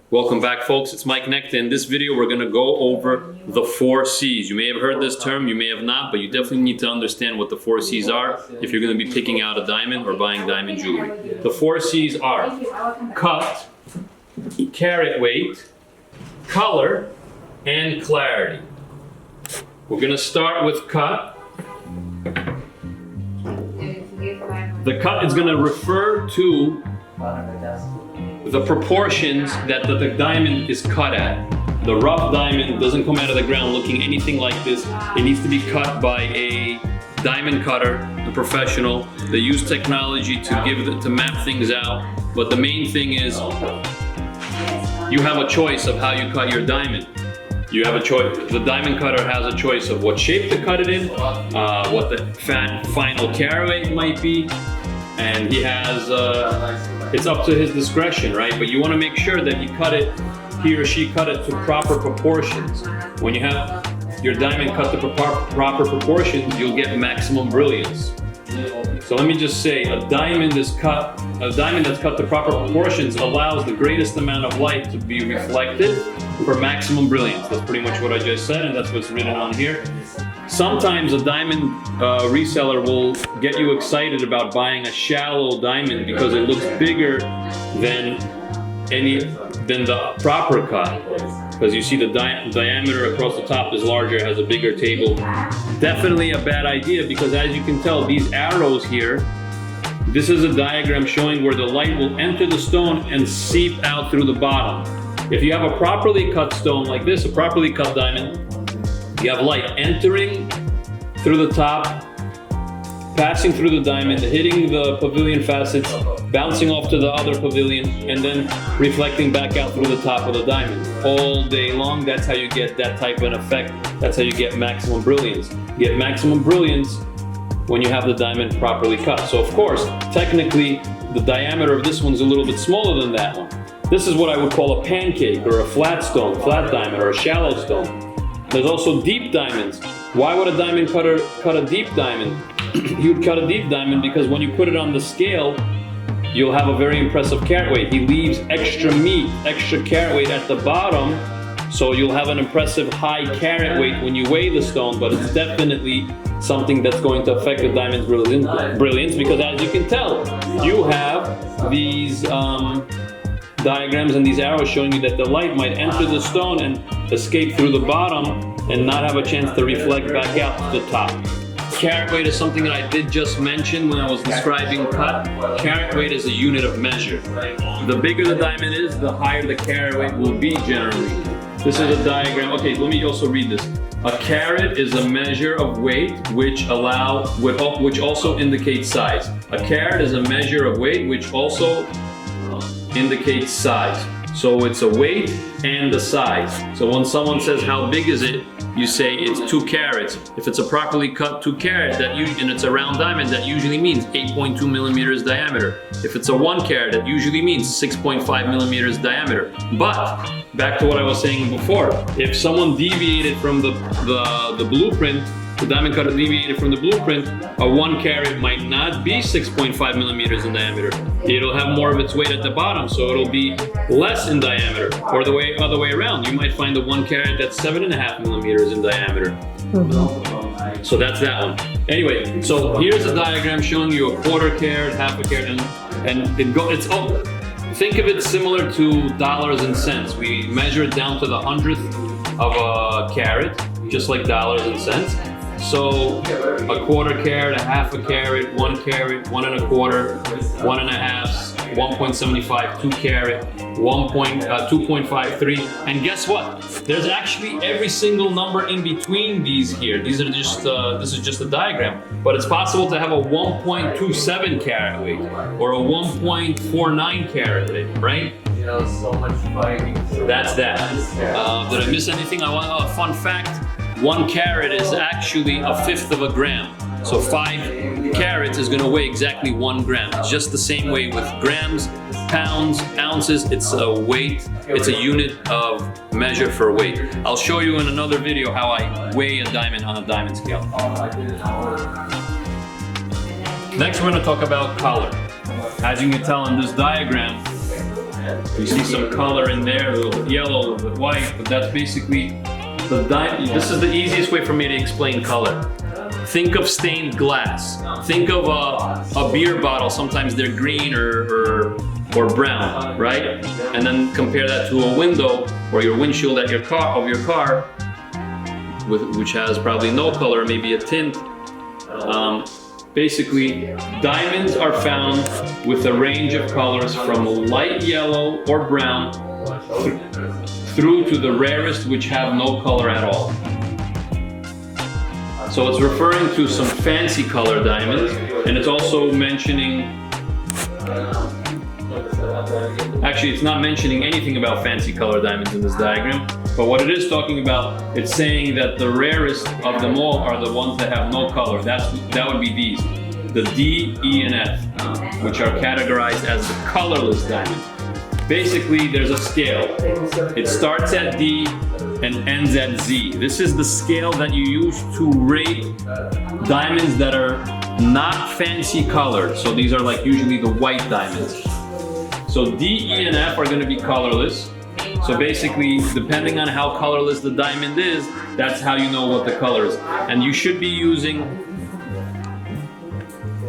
Welcome back, folks. It's Mike Necta. In this video, we're going to go over the 4 C's. You may have heard this term, you may have not, but you definitely need to understand what the 4 C's are if you're going to be picking out a diamond or buying diamond jewelry. The 4 C's are cut, carat weight, color, and clarity. We're going to start with cut. The cut is going to refer to the proportions that the diamond is cut at. The rough diamond doesn't come out of the ground looking anything like this. It needs to be cut by a diamond cutter, a professional. They use technology to map things out. But the main thing is you have a choice of how you cut your diamond. You have a choice. The diamond cutter has a choice of what shape to cut it in, what the final carat weight might be, and he has, it's up to his discretion, right? But you want to make sure that he or she cut it to proper proportions. When you have your diamond cut to proper proportions, you'll get maximum brilliance. So let me just say, a diamond that's cut to proper proportions allows the greatest amount of light to be reflected for maximum brilliance. That's pretty much what I just said, and that's what's written on here. Sometimes a diamond reseller will get you excited about buying a shallow diamond because it looks bigger than the proper cut. Because you see the diameter across the top is larger, has a bigger table. Definitely a bad idea, because as you can tell, these arrows here, this is a diagram showing where the light will enter the stone and seep out through the bottom. If you have a properly cut stone like this, a properly cut diamond, you have light entering through the top, passing through the diamond, hitting the pavilion facets, bouncing off to the other pavilion, and then reflecting back out through the top of the diamond. All day long, that's how you get that type of an effect. That's how you get maximum brilliance. You get maximum brilliance when you have the diamond properly cut. So of course, technically, the diameter of this one's a little bit smaller than that one. This is what I would call a pancake, or a flat stone, flat diamond, or a shallow stone. There's also deep diamonds. Why would a diamond cutter cut a deep diamond? He would cut a deep diamond because when you put it on the scale, you'll have a very impressive carat weight. He leaves extra meat, extra carat weight at the bottom, so you'll have an impressive high carat weight when you weigh the stone, but it's definitely something that's going to affect the diamond's brilliance, because as you can tell, you have these diagrams and these arrows showing you that the light might enter the stone and escape through the bottom and not have a chance to reflect back out to the top. Carat weight is something that I did just mention when I was describing cut. Carat weight is a unit of measure. The bigger the diamond is, the higher the carat weight will be generally. This is a diagram. Okay, let me also read this. A carat is a measure of weight which also indicates size. A carat is a measure of weight which also indicates size. So it's a weight and a size. So when someone says how big is it, you say it's 2 carats. If it's a properly cut 2 carat and it's a round diamond, that usually means 8.2 millimeters diameter. If it's a 1 carat, that usually means 6.5 millimeters diameter. But back to what I was saying before, if someone deviated from the blueprint, the diamond cutter deviated from the blueprint, a 1 carat might not be 6.5 millimeters in diameter. It'll have more of its weight at the bottom, so it'll be less in diameter. Or the other way around, you might find a 1 carat that's 7.5 millimeters in diameter. So that's that one. Anyway, so here's a diagram showing you a 1/4 carat, 1/2 carat, think of it similar to dollars and cents. We measure it down to the 100th of a carat, just like dollars and cents. So a 1/4 carat, a 1/2 carat, 1 carat, 1 1/4, 1 1/2, 1.75, 2 carat, 2.53, and guess what? There's actually every single number in between these here. These are just this is just a diagram, but it's possible to have a 1.27 carat weight or a 1.49 carat weight, right? So much fighting. That's that. Did I miss anything? I want a fun fact. 1 carat is actually 1/5 of a gram. So 5 carats is going to weigh exactly 1 gram. It's just the same way with grams, pounds, ounces. It's a weight. It's a unit of measure for weight. I'll show you in another video how I weigh a diamond on a diamond scale. Next, we're going to talk about color. As you can tell in this diagram, You see some color in there, a little bit yellow, a little bit white, but that's basically the diamond. This is the easiest way for me to explain color. Think of stained glass. Think of a beer bottle. Sometimes they're green or brown, right? And then compare that to a window or your windshield at your car which has probably no color, maybe a tint. Basically, diamonds are found with a range of colors from light yellow or brown through to the rarest, which have no color at all. So it's referring to some fancy color diamonds, and it's also mentioning, actually it's not mentioning anything about fancy color diamonds in this diagram, but what it is talking about, it's saying that the rarest of them all are the ones that have no color. That would be these, the D, E, and F, which are categorized as the colorless diamonds. Basically, there's a scale. It starts at D and ends at Z. This is the scale that you use to rate diamonds that are not fancy colored. So these are like usually the white diamonds. So D, E, and F are going to be colorless. So basically, depending on how colorless the diamond is, that's how you know what the color is. And you should be using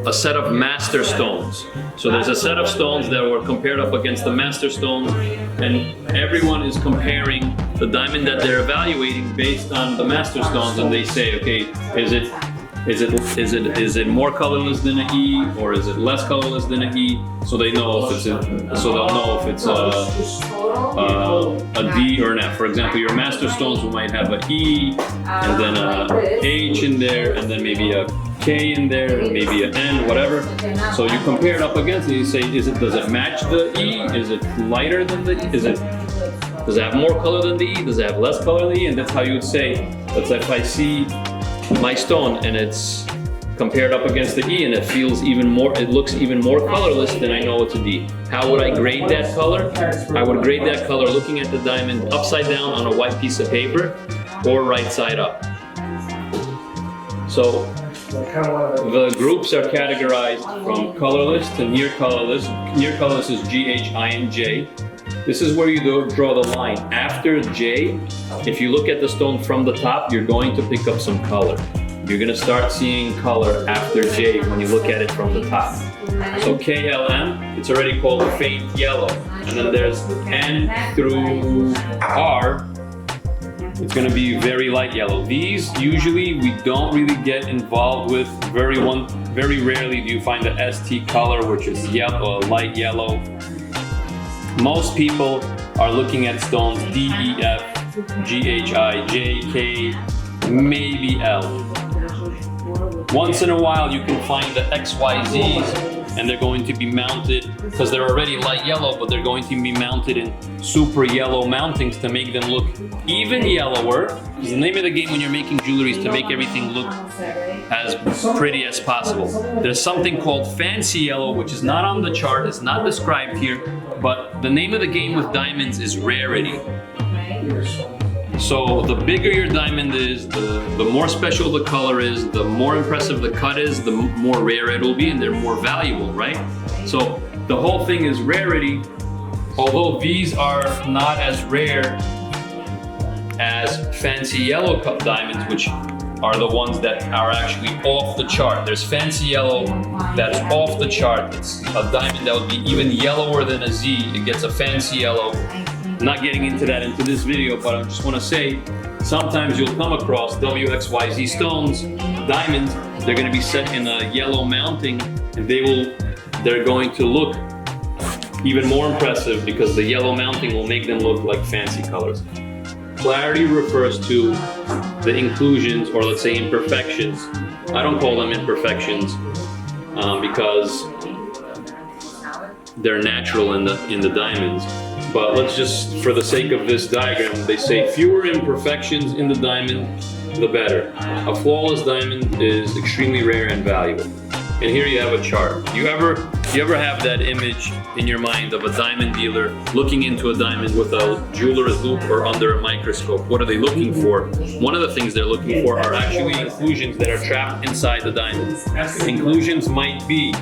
a set of master stones. So there's a set of stones that were compared up against the master stones, and everyone is comparing the diamond that they're evaluating based on the master stones, and they say, okay, is it more colorless than an E, or is it less colorless than an E? So they know if they'll know if it's a D or an F. For example, your master stones might have an E, and then a H in there, and then maybe a K in there, maybe an N, whatever. So you compare it up against it. You say, does it match the E? Is it lighter than the E? Does it have more color than the E? Does it have less color than the E? And that's how you would say. That's if I see my stone and it's compared up against the E and it looks even more colorless, then I know it's a D. How would I grade that color? I would grade that color looking at the diamond upside down on a white piece of paper or right side up. So the groups are categorized from colorless to near colorless. Near colorless is G, H, I, and J. This is where you draw the line. After J, if you look at the stone from the top, you're going to pick up some color. You're gonna start seeing color after J when you look at it from the top. So KLM, it's already called faint yellow. And then there's N through R, it's going to be very light yellow. These usually we don't really get involved with. Very rarely do you find the ST color, which is yellow, light yellow. Most people are looking at stones D, E, F, G, H, I, J, K, maybe L. Once in a while you can find the XYZs, and they're going to be mounted, because they're already light yellow, but they're going to be mounted in super yellow mountings to make them look even yellower. Because the name of the game when you're making jewelry is to make everything look as pretty as possible. There's something called fancy yellow, which is not on the chart, it's not described here, but the name of the game with diamonds is rarity. So the bigger your diamond is, the more special the color is, the more impressive the cut is, the more rare it will be, and they're more valuable, right? So the whole thing is rarity. Although these are not as rare as fancy yellow cut diamonds, which are the ones that are actually off the chart. There's fancy yellow that's off the chart. It's a diamond that would be even yellower than a Z. It gets a fancy yellow. I'm not getting into that into this video, but I just want to say, sometimes you'll come across WXYZ stones, diamonds. They're going to be set in a yellow mounting, and they're going to look even more impressive because the yellow mounting will make them look like fancy colors. Clarity refers to the inclusions, or let's say imperfections. I don't call them imperfections because they're natural in the diamonds. But let's just, for the sake of this diagram, they say fewer imperfections in the diamond, the better. A flawless diamond is extremely rare and valuable. And here you have a chart. You ever have that image in your mind of a diamond dealer looking into a diamond with a jeweler's loupe or under a microscope? What are they looking for? One of the things they're looking for are actually inclusions that are trapped inside the diamond. Inclusions might be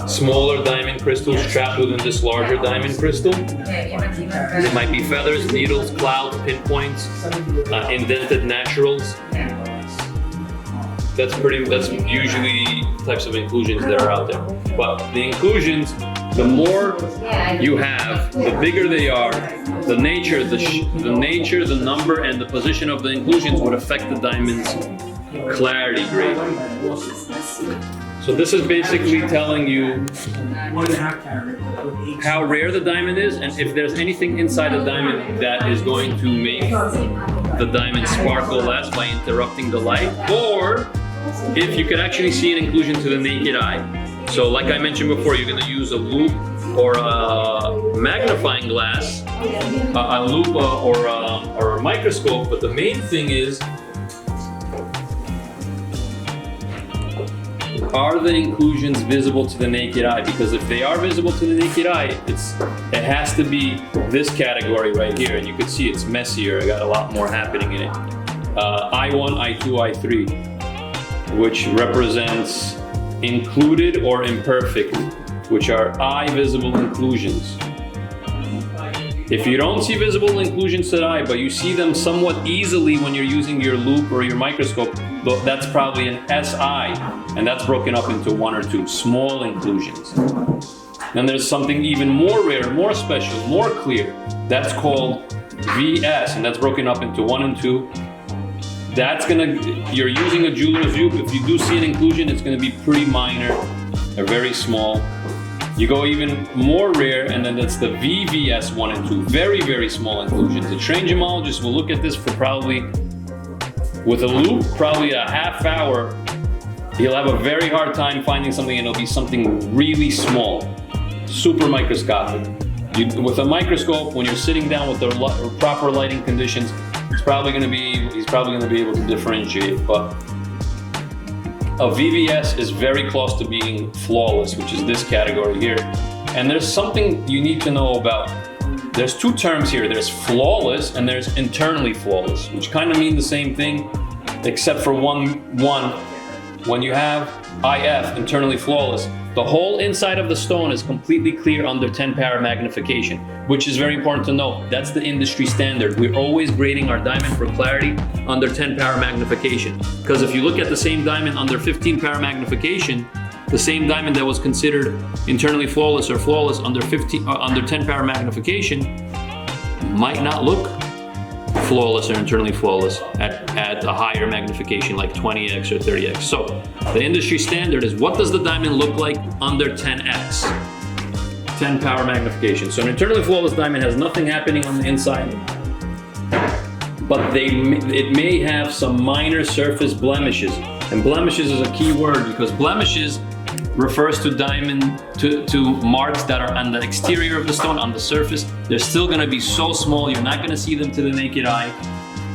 smaller diamond crystals trapped within this larger diamond crystal. It might be feathers, needles, clouds, pinpoints, indented naturals. That's usually types of inclusions that are out there. But the inclusions, the more you have, the bigger they are. The nature, the number, and the position of the inclusions would affect the diamond's clarity grade. So this is basically telling you how rare the diamond is, and if there's anything inside the diamond that is going to make the diamond sparkle less by interrupting the light, or if you can actually see an inclusion to the naked eye. So like I mentioned before, you're going to use a loupe or a magnifying glass, a loupe or a microscope, but the main thing is, are the inclusions visible to the naked eye? Because if they are visible to the naked eye, it has to be this category right here, and you can see it's messier. I got a lot more happening in it. I1, I2, I3, which represents included or imperfect, which are eye visible inclusions. If you don't see visible inclusions to the eye, but you see them somewhat easily when you're using your loupe or your microscope, that's probably an SI, and that's broken up into 1 or 2 small inclusions. Then there's something even more rare, more special, more clear. That's called VS, and that's broken up into 1 and 2. You're using a jeweler's loupe. If you do see an inclusion, it's gonna be pretty minor or very small. You go even more rare, and then that's the VVS 1 and 2, very, very small inclusions. The trained gemologist will look at this for probably, with a loupe, probably a half hour. He'll have a very hard time finding something, and it'll be something really small, super microscopic. With a microscope, when you're sitting down with the proper lighting conditions, he's probably gonna be able to differentiate. But a VVS is very close to being flawless, which is this category here. And there's something you need to know about. There's 2 terms here. There's flawless and there's internally flawless, which kind of mean the same thing, except for one. When you have IF, internally flawless, the whole inside of the stone is completely clear under 10 power magnification, which is very important to know. That's the industry standard. We're always grading our diamond for clarity under 10 power magnification. Because if you look at the same diamond under 15 power magnification, the same diamond that was considered internally flawless or flawless under 10 power magnification might not look flawless or internally flawless at a higher magnification like 20x or 30x. So the industry standard is, what does the diamond look like under 10x? 10 power magnification. So an internally flawless diamond has nothing happening on the inside, but it may have some minor surface blemishes. And blemishes is a key word, because blemishes refers to marks that are on the exterior of the stone, on the surface. They're still gonna be so small, you're not gonna see them to the naked eye,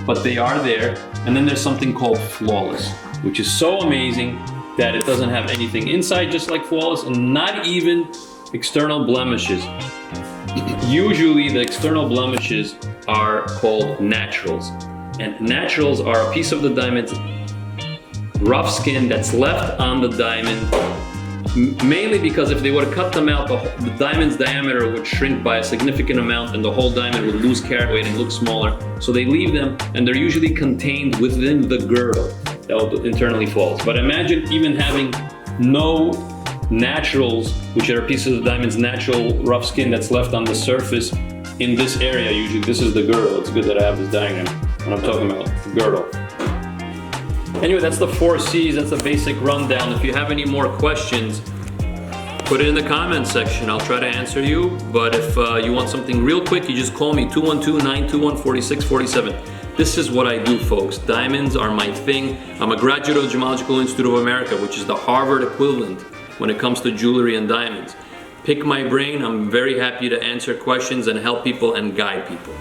but they are there. And then there's something called flawless, which is so amazing that it doesn't have anything inside, just like flawless, and not even external blemishes. Usually the external blemishes are called naturals. And naturals are a piece of the diamond's rough skin that's left on the diamond, mainly because if they would have cut them out, the diamond's diameter would shrink by a significant amount and the whole diamond would lose carat weight and look smaller. So they leave them, and they're usually contained within the girdle that will internally falls. But imagine even having no naturals, which are pieces of the diamond's natural rough skin that's left on the surface in this area. Usually this is the girdle. It's good that I have this diagram when I'm talking about the girdle. Anyway, that's the 4 C's, that's the basic rundown. If you have any more questions, put it in the comments section. I'll try to answer you. But if you want something real quick, you just call me 212-921-4647. This is what I do, folks. Diamonds are my thing. I'm a graduate of the Gemological Institute of America, which is the Harvard equivalent when it comes to jewelry and diamonds. Pick my brain. I'm very happy to answer questions and help people and guide people.